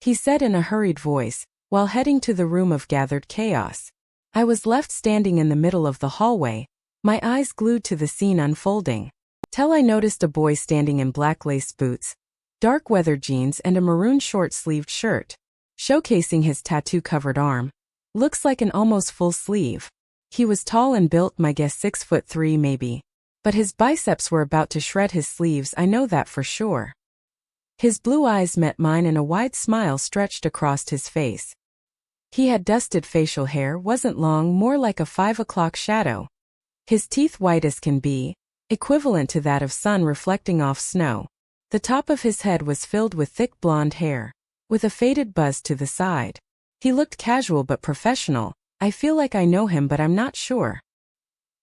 he said in a hurried voice, while heading to the room of gathered chaos. I was left standing in the middle of the hallway, my eyes glued to the scene unfolding. Till I noticed a boy standing in black lace boots, dark weather jeans, and a maroon short-sleeved shirt, showcasing his tattoo-covered arm. Looks like an almost full sleeve. He was tall and built, my guess 6'3" maybe. But his biceps were about to shred his sleeves, I know that for sure. His blue eyes met mine and a wide smile stretched across his face. He had dusted facial hair, wasn't long, more like a 5 o'clock shadow. His teeth white as can be, equivalent to that of sun reflecting off snow. The top of his head was filled with thick blonde hair, with a faded buzz to the side. He looked casual but professional. I feel like I know him, but I'm not sure.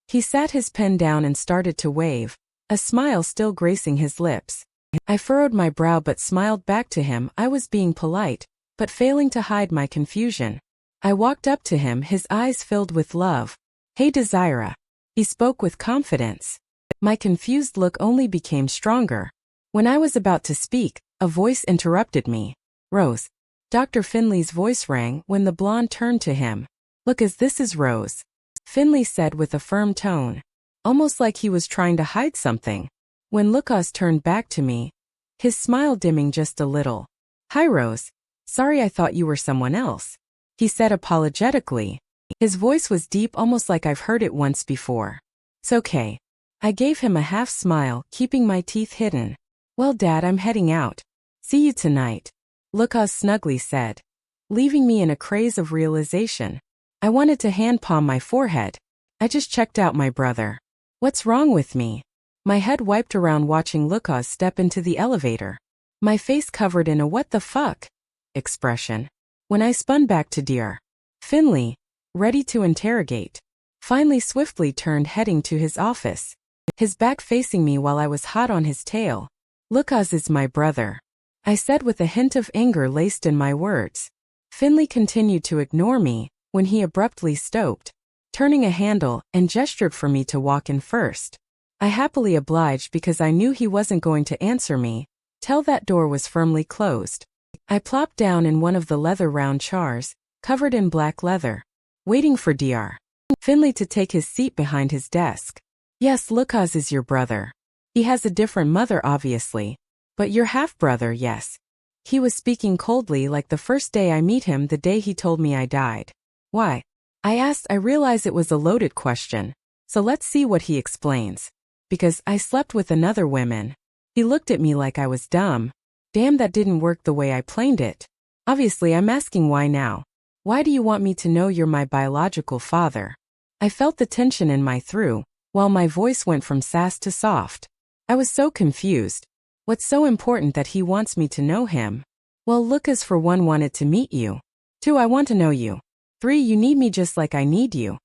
He sat his pen down and started to wave, a smile still gracing his lips. I furrowed my brow but smiled back to him. I was being polite, but failing to hide my confusion. I walked up to him, his eyes filled with love. "Hey Desira." He spoke with confidence. My confused look only became stronger. When I was about to speak, a voice interrupted me. "Rose." Dr. Finley's voice rang when the blonde turned to him. "Look, as this is Rose," Finley said with a firm tone, almost like he was trying to hide something. When Lucas turned back to me, his smile dimming just a little. "Hi Rose. Sorry, I thought you were someone else," he said apologetically. His voice was deep, almost like I've heard it once before. "It's okay." I gave him a half smile, keeping my teeth hidden. "Well Dad, I'm heading out. See you tonight," Lucas snugly said, leaving me in a craze of realization. I wanted to hand palm my forehead. I just checked out my brother. What's wrong with me? My head wiped around watching Lucas step into the elevator. My face covered in a "what the fuck" expression. When I spun back to Dr. Finley, ready to interrogate, finally swiftly turned, heading to his office, his back facing me while I was hot on his tail. "Lucas is my brother," I said with a hint of anger laced in my words. Finley continued to ignore me when he abruptly stopped, turning a handle, and gestured for me to walk in first. I happily obliged because I knew he wasn't going to answer me till that door was firmly closed. I plopped down in one of the leather round chairs, covered in black leather, waiting for Dr. Finley to take his seat behind his desk. "Yes, Lucas is your brother. He has a different mother obviously, but your half-brother, yes." He was speaking coldly, like the first day I meet him, the day he told me I died. "Why?" I asked. I realized it was a loaded question, so let's see what he explains. "Because I slept with another woman." He looked at me like I was dumb. Damn, that didn't work the way I planned it. "Obviously, I'm asking why now. Why do you want me to know you're my biological father?" I felt the tension in my throat, while my voice went from sass to soft. I was so confused. What's so important that he wants me to know him? "Well, Lucas, for one, wanted to meet you. 2, I want to know you. 3, you need me just like I need you,"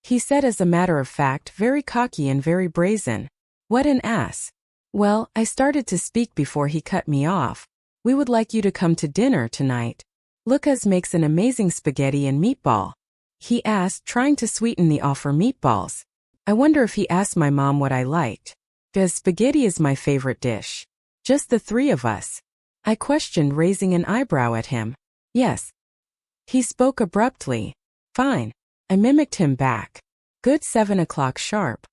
he said as a matter of fact, very cocky and very brazen. What an ass. Well, I started to speak before he cut me off. "We would like you to come to dinner tonight. Lucas makes an amazing spaghetti and meatball," he asked, trying to sweeten the offer. "Meatballs. I wonder if he asked my mom what I liked. Because spaghetti is my favorite dish." "Just the 3 of us?" I questioned, raising an eyebrow at him. "Yes." He spoke abruptly. "Fine." I mimicked him back. "Good, 7 o'clock sharp,"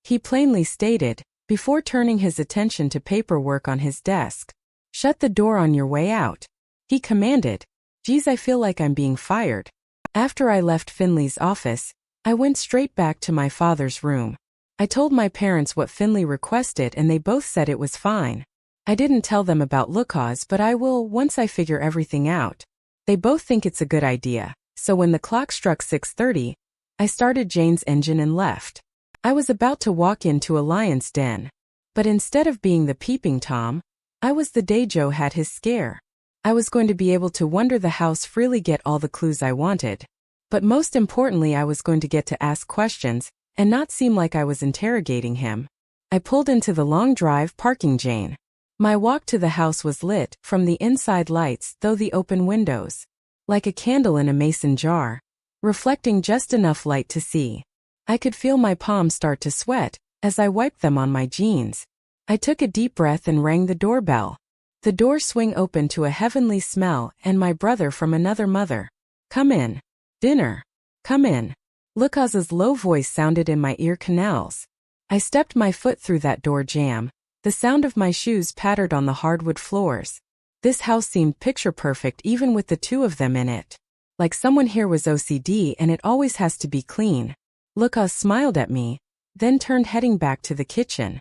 he plainly stated, before turning his attention to paperwork on his desk. "Shut the door on your way out," he commanded. Geez, I feel like I'm being fired. After I left Finley's office, I went straight back to my father's room. I told my parents what Finley requested and they both said it was fine. I didn't tell them about Lucas, but I will once I figure everything out. They both think it's a good idea, so when the clock struck 6:30, I started Jane's engine and left. I was about to walk into a lion's den, but instead of being the peeping Tom, I was the day Joe had his scare. I was going to be able to wander the house freely, get all the clues I wanted. But most importantly, I was going to get to ask questions and not seem like I was interrogating him. I pulled into the long drive, parking Jane. My walk to the house was lit from the inside lights through the open windows, like a candle in a mason jar, reflecting just enough light to see. I could feel my palms start to sweat as I wiped them on my jeans. I took a deep breath and rang the doorbell. The door swung open to a heavenly smell and my brother from another mother. "Come in. Dinner. Come in." Lucas's low voice sounded in my ear canals. I stepped my foot through that door jamb. The sound of my shoes pattered on the hardwood floors. This house seemed picture perfect even with the 2 of them in it. Like someone here was OCD and it always has to be clean. Lucas smiled at me, then turned, heading back to the kitchen,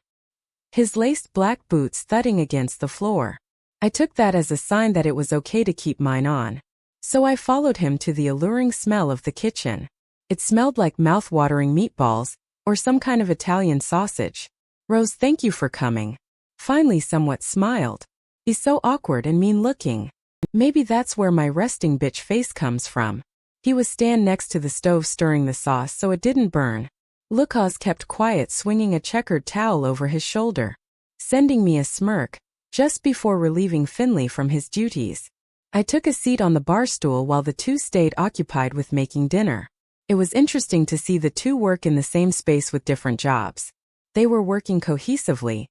his laced black boots thudding against the floor. I took that as a sign that it was okay to keep mine on. So I followed him to the alluring smell of the kitchen. It smelled like mouth-watering meatballs, or some kind of Italian sausage. Rose, thank you for coming. Finally somewhat smiled. He's so awkward and mean-looking. Maybe that's where my resting bitch face comes from. He was stand next to the stove stirring the sauce so it didn't burn. Lucas kept quiet, swinging a checkered towel over his shoulder, sending me a smirk, just before relieving Finley from his duties. I took a seat on the bar stool while the two stayed occupied with making dinner. It was interesting to see the two work in the same space with different jobs. They were working cohesively,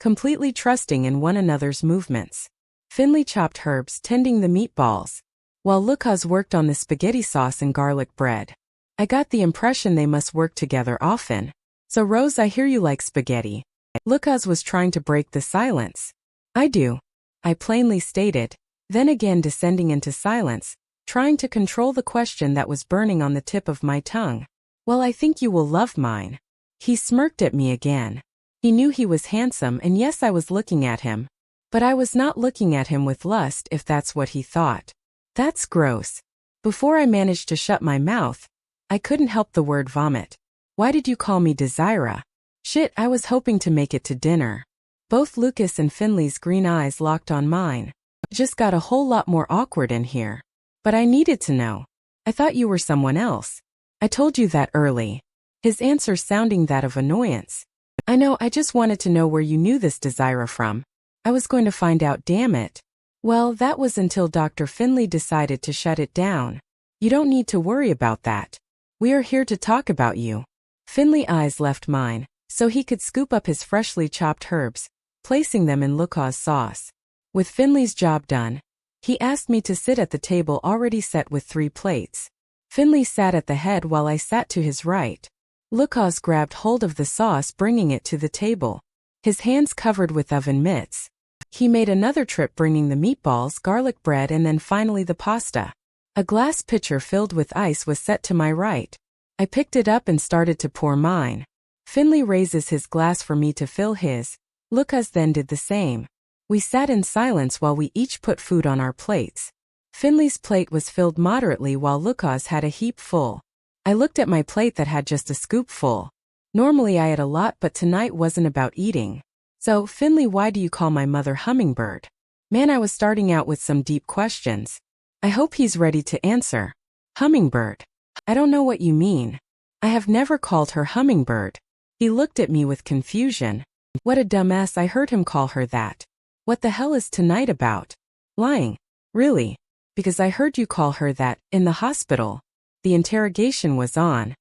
completely trusting in one another's movements. Finley chopped herbs, tending the meatballs, while Lucas worked on the spaghetti sauce and garlic bread. I got the impression they must work together often. So Rose, I hear you like spaghetti. Lucas was trying to break the silence. I do, I plainly stated, then again descending into silence, trying to control the question that was burning on the tip of my tongue. Well, I think you will love mine. He smirked at me again. He knew he was handsome, and yes, I was looking at him. But I was not looking at him with lust, if that's what he thought. That's gross. Before I managed to shut my mouth, I couldn't help the word vomit. Why did you call me Desira? Shit, I was hoping to make it to dinner. Both Lucas and Finley's green eyes locked on mine. It just got a whole lot more awkward in here. But I needed to know. I thought you were someone else. I told you that early. His answer sounding that of annoyance. I know, I just wanted to know where you knew this Desira from. I was going to find out, damn it. Well, that was until Dr. Finley decided to shut it down. You don't need to worry about that. We are here to talk about you. Finley's eyes left mine, so he could scoop up his freshly chopped herbs, placing them in Lucas' sauce. With Finley's job done, he asked me to sit at the table already set with 3 plates. Finley sat at the head while I sat to his right. Lucas grabbed hold of the sauce, bringing it to the table, his hands covered with oven mitts. He made another trip, bringing the meatballs, garlic bread, and then finally the pasta. A glass pitcher filled with ice was set to my right. I picked it up and started to pour mine. Finley raises his glass for me to fill his. Lucas then did the same. We sat in silence while we each put food on our plates. Finley's plate was filled moderately while Lucas had a heap full. I looked at my plate that had just a scoop full. Normally I ate a lot, but tonight wasn't about eating. So, Finley, why do you call my mother Hummingbird? Man, I was starting out with some deep questions. I hope he's ready to answer. Hummingbird. I don't know what you mean. I have never called her Hummingbird. He looked at me with confusion. What a dumbass, I heard him call her that. What the hell is tonight about? Lying. Really? Because I heard you call her that, in the hospital. The interrogation was on.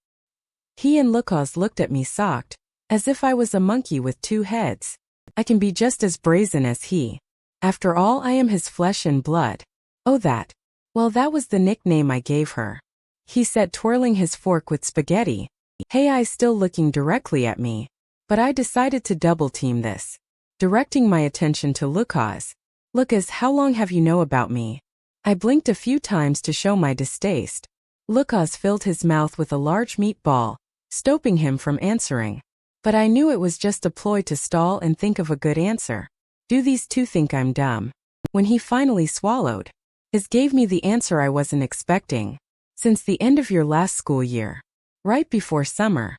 He and Lucas looked at me shocked, as if I was a monkey with 2 heads. I can be just as brazen as he. After all, I am his flesh and blood. Oh, that. Well, that was the nickname I gave her. He said, twirling his fork with spaghetti. Hey, eyes still looking directly at me. But I decided to double-team this. Directing my attention to Lucas. Lucas, how long have you know about me? I blinked a few times to show my distaste. Lucas filled his mouth with a large meatball, stopping him from answering. But I knew it was just a ploy to stall and think of a good answer. Do these two think I'm dumb? When he finally swallowed, his gave me the answer I wasn't expecting. Since the end of your last school year. Right before summer.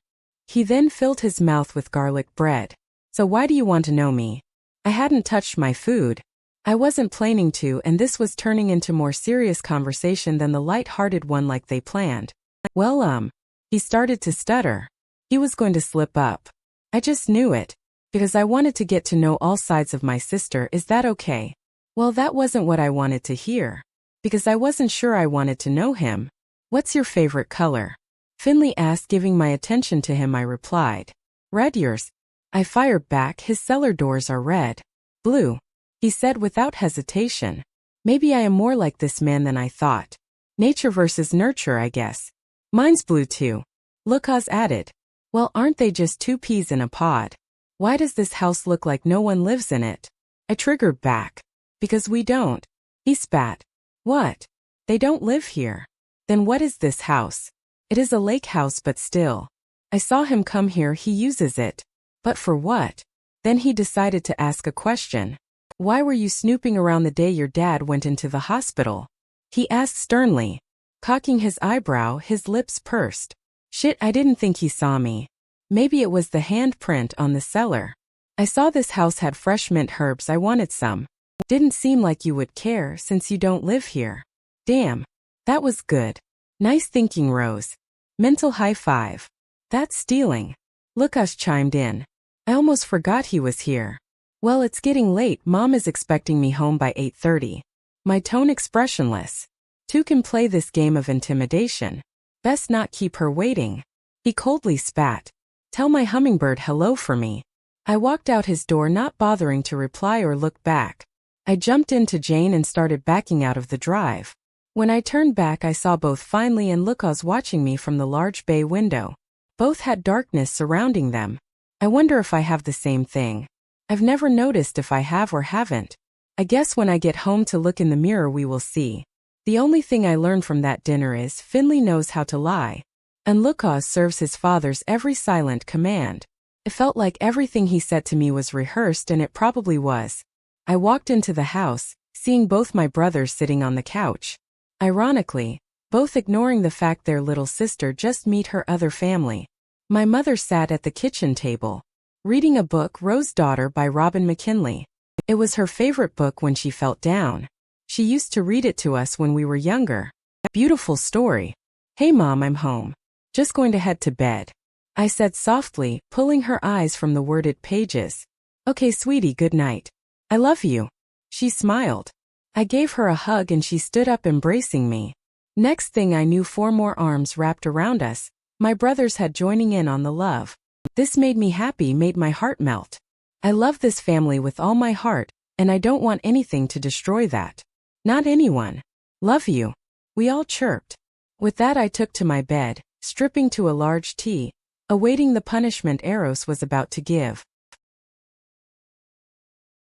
He then filled his mouth with garlic bread. So why do you want to know me? I hadn't touched my food. I wasn't planning to, and this was turning into more serious conversation than the light-hearted one like they planned. Well, he started to stutter. He was going to slip up. I just knew it. Because I wanted to get to know all sides of my sister. Is that okay? Well, that wasn't what I wanted to hear. Because I wasn't sure I wanted to know him. What's your favorite color? Finley asked, giving my attention to him. I replied. Red. Yours? I fired back. His cellar doors are red. Blue. He said without hesitation. Maybe I am more like this man than I thought. Nature versus nurture, I guess. Mine's blue too. Lucas added. Well, aren't they just 2 peas in a pod? Why does this house look like no one lives in it? I triggered back. Because we don't. He spat. What? They don't live here. Then what is this house? It is a lake house, but still. I saw him come here, he uses it. But for what? Then he decided to ask a question. Why were you snooping around the day your dad went into the hospital? He asked sternly. Cocking his eyebrow, his lips pursed. Shit, I didn't think he saw me. Maybe it was the handprint on the cellar. I saw this house had fresh mint herbs, I wanted some. Didn't seem like you would care since you don't live here. Damn. That was good. Nice thinking, Rose. Mental high five. That's stealing. Lucas chimed in. I almost forgot he was here. Well, it's getting late. Mom is expecting me home by 8:30. My tone expressionless. Two can play this game of intimidation. Best not keep her waiting. He coldly spat. Tell my hummingbird hello for me. I walked out his door, not bothering to reply or look back. I jumped into Jane and started backing out of the drive. When I turned back, I saw both Finley and Lucas watching me from the large bay window. Both had darkness surrounding them. I wonder if I have the same thing. I've never noticed if I have or haven't. I guess when I get home to look in the mirror we will see. The only thing I learned from that dinner is Finley knows how to lie. And Lucas serves his father's every silent command. It felt like everything he said to me was rehearsed, and it probably was. I walked into the house, seeing both my brothers sitting on the couch. Ironically, both ignoring the fact their little sister just met her other family. My mother sat at the kitchen table, reading a book, Rose's Daughter by Robin McKinley. It was her favorite book when she felt down. She used to read it to us when we were younger. Beautiful story. Hey Mom, I'm home. Just going to head to bed. I said softly, pulling her eyes from the worded pages. Okay sweetie, good night. I love you. She smiled. I gave her a hug and she stood up, embracing me. Next thing I knew, 4 more arms wrapped around us. My brothers had joining in on the love. This made me happy, made my heart melt. I love this family with all my heart, and I don't want anything to destroy that. Not anyone. Love you. We all chirped. With that I took to my bed, stripping to a large tea, awaiting the punishment Eros was about to give.